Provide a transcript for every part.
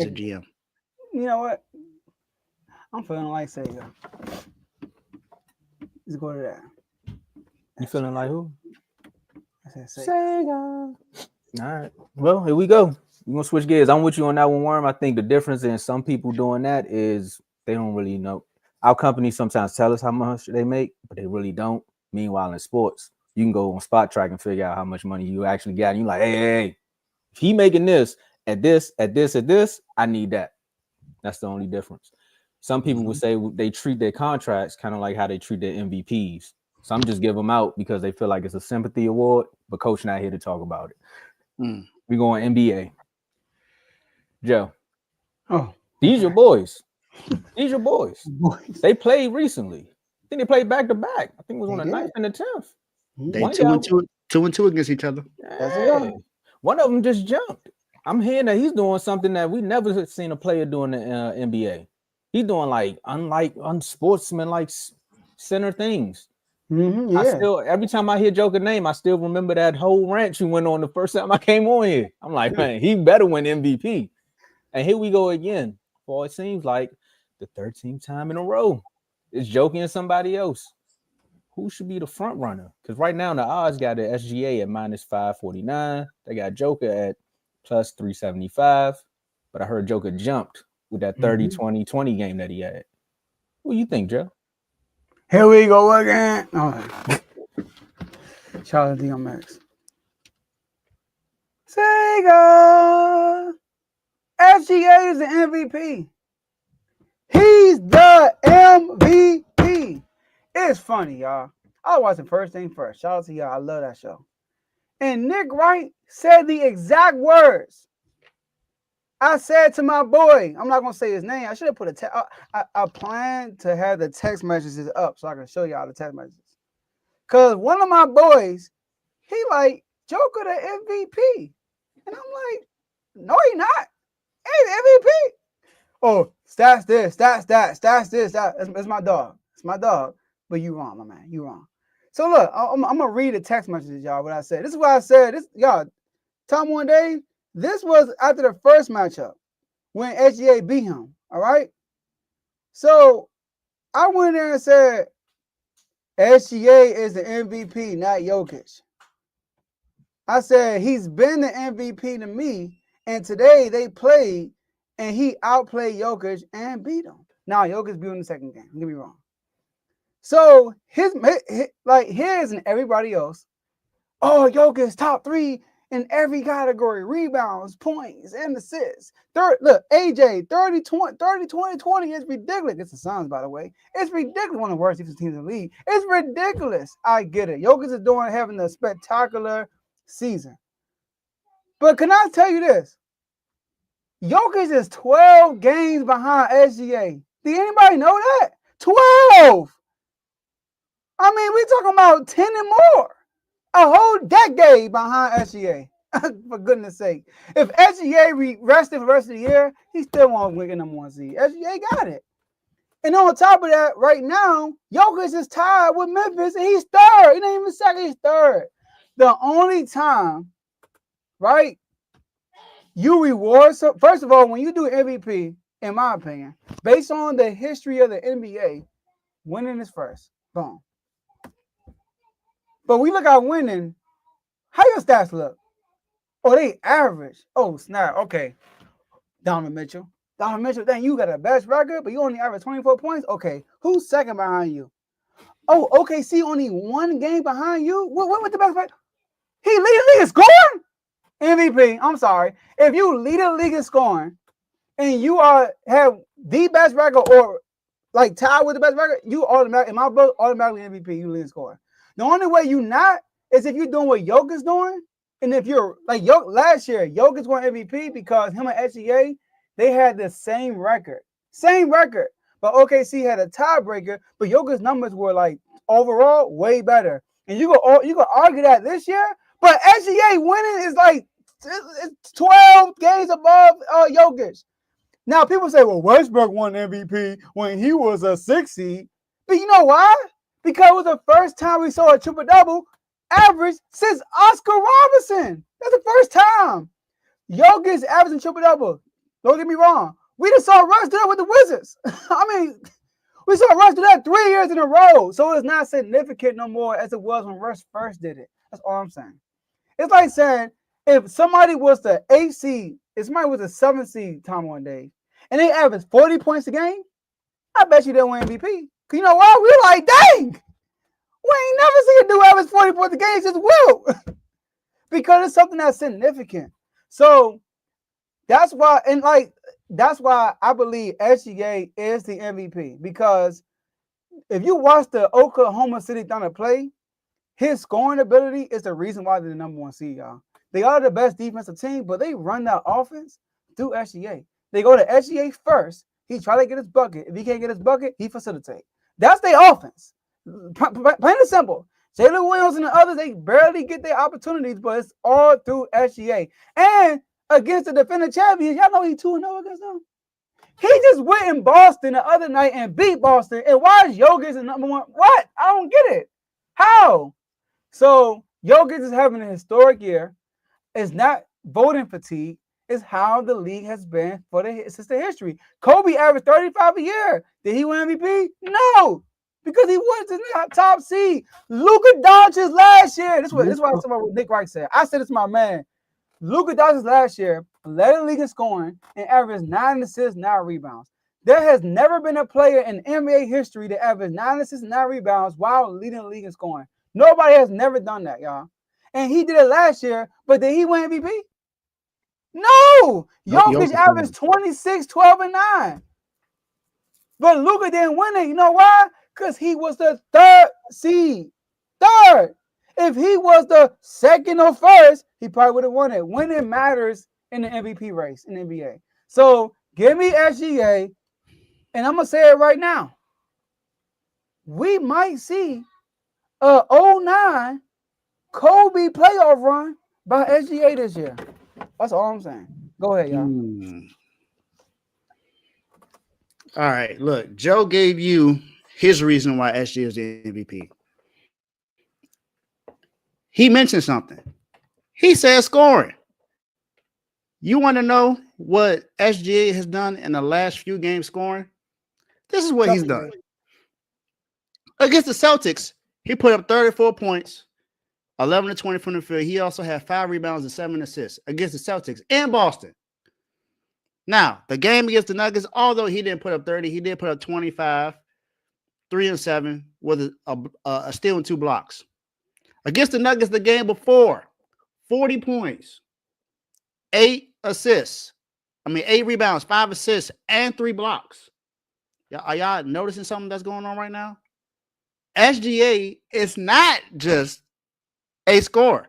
as a GM? You know what? I'm feeling like Sega. Let's go to that. You feeling like who? I said Sega. Sega. All right. Well, here we go. We're gonna switch gears. I'm with you on that one, Worm. I think the difference in some people doing that is they don't really know. Our companies sometimes tell us how much they make, but they really don't. Meanwhile, in sports, you can go on Spot Track and figure out how much money you actually got. And you're like, hey, if he making this at this, I need that. That's the only difference. Some people would say they treat their contracts kind of like how they treat their MVPs. Some just give them out because they feel like it's a sympathy award, but coach not here to talk about it. We going NBA. Joe. Oh, These your boys. These your boys. They played recently. I think they played back to back. I think it was on the 9th and the 10th. They 2-2 against each other. Yeah. One of them just jumped. I'm hearing that he's doing something that we never seen a player doing in the NBA. He's doing like unsportsmanlike center things. yeah. I still, every time I hear Joker's name, I still remember that whole rant you went on the first time I came on here. I'm like, man, he better win MVP. And here we go again. Well, it seems like the 13th time in a row. It's Joker and somebody else. Who should be the front runner? Because right now the odds got the SGA at minus 549. They got Joker at plus 375. But I heard Joker jumped with that 30-20-20 game that he had. What do you think, Joe? Here we go again. Oh. Shout out to DMX. Sega. SGA is the MVP. He's the MVP. It's funny, y'all. I was watching First Thing First. Shout out to y'all. I love that show. And Nick Wright said the exact words. I said to my boy, I'm not going to say his name. I should have put a text. I plan to have the text messages up so I can show y'all the text messages. Because one of my boys, he like, Joker the MVP. And I'm like, no, he not. He's MVP. Oh, stats this, stats that, stats this, that. It's my dog. It's my dog. But you wrong, my man. You wrong. So look, I'm going to read the text messages, y'all, what I said. This is what I said. Y'all, Tom one day, this was after the first matchup when SGA beat him, all right? So I went there and said, SGA is the MVP, not Jokic. I said, he's been the MVP to me, and today they played, and he outplayed Jokic and beat him. Now, Jokic beat him in the second game. Don't get me wrong. So, his and everybody else, oh, Jokic top 3 in every category, rebounds, points, and assists. Look, AJ, 30-20 is ridiculous. It's the Suns, by the way. It's ridiculous. One of the worst defensive teams in the league. It's ridiculous. I get it. Jokic is having a spectacular season. But can I tell you this? Jokic is 12 games behind SGA. Did anybody know that? 12! I mean, we're talking about 10 and more. A whole decade behind SGA. For goodness sake. If SGA rested for the rest of the year, he still won't win number 1 seed. SGA got it. And on top of that, right now, Jokic is tied with Memphis, and he's third. He ain't even second, he's third. The only time, right, you reward, first of all, when you do MVP, in my opinion, based on the history of the NBA, winning is first. Boom. But we look at winning, how your stats look? Oh, they average. Oh, snap. Okay. Donovan Mitchell, then you got a best record, but you only average 24 points? Okay. Who's second behind you? Oh, OKC only 1 game behind you? What with the best record? He lead the league in scoring? MVP. I'm sorry. If you lead the league in scoring and you have the best record or like tied with the best record, you automatically, in my book, automatically MVP. You lead in scoring. The only way you not is if you're doing what Jokic's doing. And if you're like last year, Jokic won MVP because him and SGA, they had the same record. Same record. But OKC had a tiebreaker, but Jokic's numbers were like overall way better. And you can argue that this year, but SGA winning is like 12 games above Jokic. Now people say, well, Westbrook won MVP when he was a 6 seed. But you know why? Because it was the first time we saw a triple-double average since Oscar Robertson. That's the first time. Jokic averaging triple-double. Don't get me wrong. We just saw Russ do that with the Wizards. I mean, we saw Russ do that 3 years in a row. So it's not significant no more as it was when Russ first did it. That's all I'm saying. It's like saying if somebody was the 8 seed, if somebody was a 7 seed, Tom one day, and they averaged 40 points a game, I bet you they'll win MVP. Cause you know what? We're like, dang, we ain't never seen a dude average 40 points a game just will. Because it's something that's significant. So that's why, and like that's why I believe SGA is the MVP. Because if you watch the Oklahoma City Thunder play, his scoring ability is the reason why they're the number 1 seed, y'all. They are the best defensive team, but they run that offense through SGA. They go to SGA first. He try to get his bucket. If he can't get his bucket, he facilitate. That's their offense. Plain and simple. Jalen Williams and the others, they barely get their opportunities, but it's all through SGA. And against the defending champions, y'all know he 2-0 against them. He just went in Boston the other night and beat Boston. And why is Jokic the number 1? What? I don't get it. How? So Jokic is having a historic year. It's not voting fatigue. It's how the league has been since the history. Kobe averaged 35 a year. Did he win MVP? No, because he was the top seed. Luka Doncic last year. This is why what Nick Wright said. I said it's my man. Luka Doncic last year led the league in scoring and averaged 9 assists, 9 rebounds. There has never been a player in NBA history that averaged 9 assists, 9 rebounds while leading the league in scoring. Nobody has never done that, y'all. And he did it last year, but did he win MVP? No. Jokic averaged 26, 12, and 9. But Luka didn't win it. You know why? Because he was the 3rd seed. 3rd. If he was the 2nd or 1st, he probably would have won it. Winning matters in the MVP race in the NBA. So give me SGA, and I'm going to say it right now. We might see a 09 Kobe playoff run by SGA this year. That's all I'm saying. Go ahead, y'all. All right, look, Joe gave you his reason why SGA is the MVP. He mentioned something. He said scoring. You want to know what SGA has done in the last few games scoring? This is what he's done. Against the Celtics, he put up 34 points, 11 to 20 from the field. He also had 5 rebounds and 7 assists against the Celtics in Boston. Now, the game against the Nuggets, although he didn't put up 30, he did put up 25, 3 and 7 with a steal and 2 blocks. Against the Nuggets, the game before, 40 points, 8 assists. 8 rebounds, 5 assists, and 3 blocks. Are y'all noticing something that's going on right now? SGA is not just a scorer.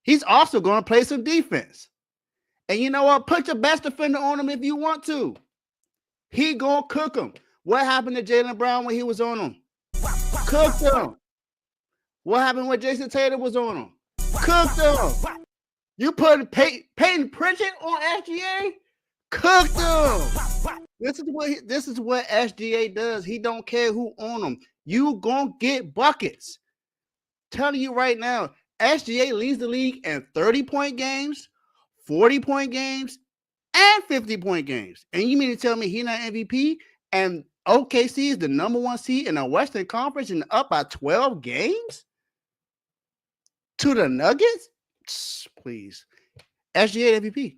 He's also going to play some defense. And you know what? Put your best defender on him if you want to. He going to cook him. What happened to Jaylen Brown when he was on him? Cooked him. What happened when Jason Tatum was on him? Cooked him. You put Peyton Pritchard on SGA? Cooked him. This is what SGA does. He don't care who on him. You gonna get buckets. Telling you right now, SGA leads the league in 30-point games, 40-point games, and 50-point games. And you mean to tell me he's not MVP? And OKC is the number 1 seed in the Western Conference and up by 12 games? To the Nuggets? Please. SGA MVP.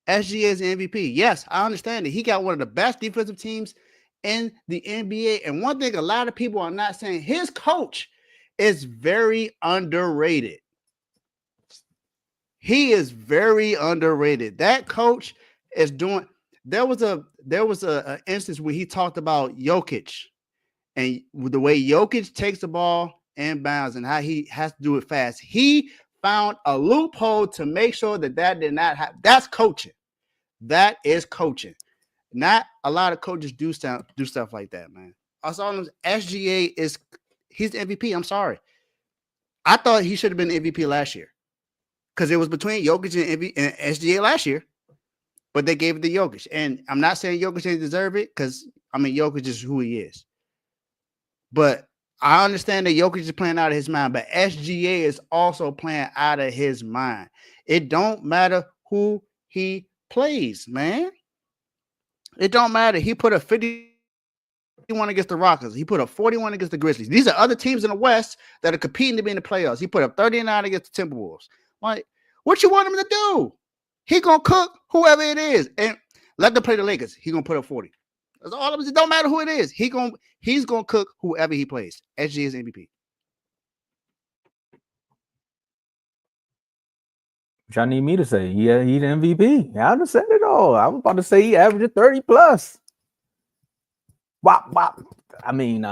SGA is the MVP. Yes, I understand it. He got one of the best defensive teams in the NBA. And one thing a lot of people are not saying, his coach is very underrated. He is very underrated. That coach is doing. There was a instance where he talked about Jokic and the way Jokic takes the ball inbounds and how he has to do it fast. He found a loophole to make sure that did not happen. That's coaching. That is coaching. Not a lot of coaches do stuff like that, man. I saw him. SGA he's the MVP. I'm sorry. I thought he should have been the MVP last year because it was between Jokic and SGA last year, but they gave it to Jokic. And I'm not saying Jokic didn't deserve it because, Jokic is who he is. But I understand that Jokic is playing out of his mind, but SGA is also playing out of his mind. It don't matter who he plays, man. It don't matter. He put a 51 against the Rockets. He put a 41 against the Grizzlies. These are other teams in the West that are competing to be in the playoffs. He put up 39 against the Timberwolves. Like, what you want him to do? He gonna cook whoever it is, and let them play the Lakers. He gonna put up 40. That's all. It don't matter who it is. He's gonna cook whoever he plays. SG is MVP. What y'all need me to say? Yeah, he's the MVP. I just said it all. I was about to say he averaged 30 plus. Wop wop. I mean,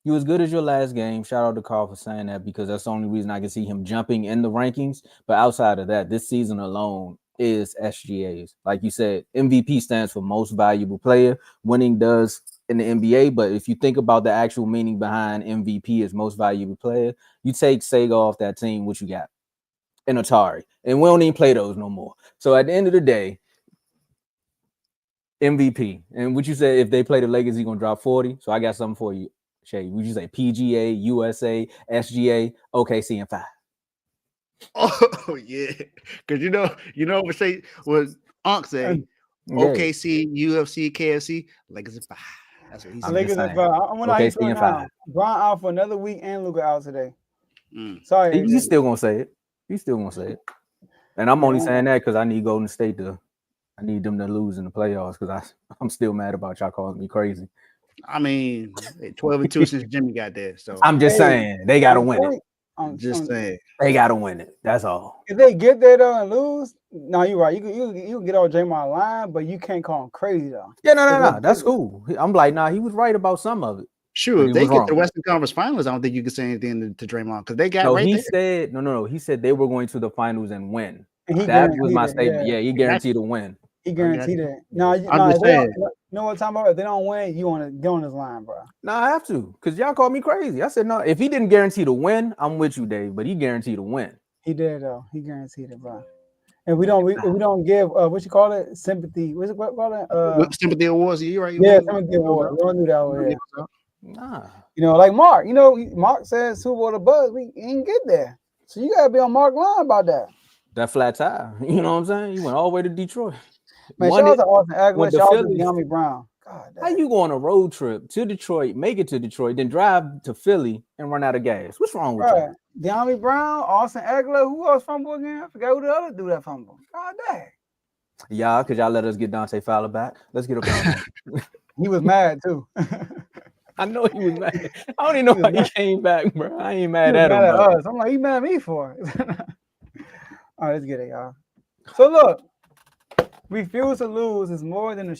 you as good as your last game. Shout out to Carl for saying that, because that's the only reason I can see him jumping in the rankings. But outside of that, this season alone is SGA's. Like you said, MVP stands for most valuable player. Winning does in the NBA, but if you think about the actual meaning behind MVP as most valuable player, you take Sega off that team, what you got? An Atari. And we don't even play those no more. So at the end of the day, MVP. And what you say, if they play the Lakers, he's gonna drop 40. So I got something for you, Shay. Would you say PGA, USA, SGA, OKC, and 5? Oh yeah, because you know what say what Unc say. OKC, UFC, KFC, Lakers at 5. That's what he said. Lakers at 5. I'm gonna OKC and 5. Brian out for another week and Luka out today. Sorry, he's still gonna say it. He's still gonna say it. And I'm only saying that because I need Golden State to. I need them to lose in the playoffs because I'm still mad about y'all calling me crazy. I mean, 12-2 since Jimmy got there. So I'm just saying they gotta win it. I'm just saying they gotta win it. That's all. If they get there though and lose, no, you're right. You can get on Draymond line, but you can't call him crazy though. Yeah, no. That's cool. I'm like, nah, he was right about some of it. Sure, if they get the Western Conference Finals, I don't think you can say anything to Draymond because they got said no. He said they were going to the finals and win. That was my statement. Yeah, he guaranteed to win. He guaranteed it. No, you know what I'm talking about? If they don't win, you want to get on his line, bro. No, I have to, because y'all called me crazy. I said, no, if he didn't guarantee to win, I'm with you, Dave, but he guaranteed to win. He did, though. He guaranteed it, bro. And we don't give, what you call it? Sympathy. What's it called? Sympathy awards. You're right. Yeah, sympathy awards. We don't do that over here. Nah. You know, like Mark. You know, Mark said Super Bowl the buzz. We ain't get there. So you got to be on Mark's line about that. That flat tire. You know what I'm saying? You went all the way to Detroit. Man, shout out to Austin Aguilar, shout out to De'Ami Brown. God, how you go on a road trip to Detroit, make it to Detroit, then drive to Philly and run out of gas? What's wrong with you? De'Ami Brown, Austin Aguilar, who else fumble again? I forgot who the other dude that fumble. God dang. Yeah, because y'all let us get Dante Fowler back. Let's get up on him. He was mad too. I know he was mad. I don't even know why he came back, bro. I ain't mad at him. Us. I'm like, he mad at me for it. All right, let's get it, y'all. So look. Refuse to lose is more than a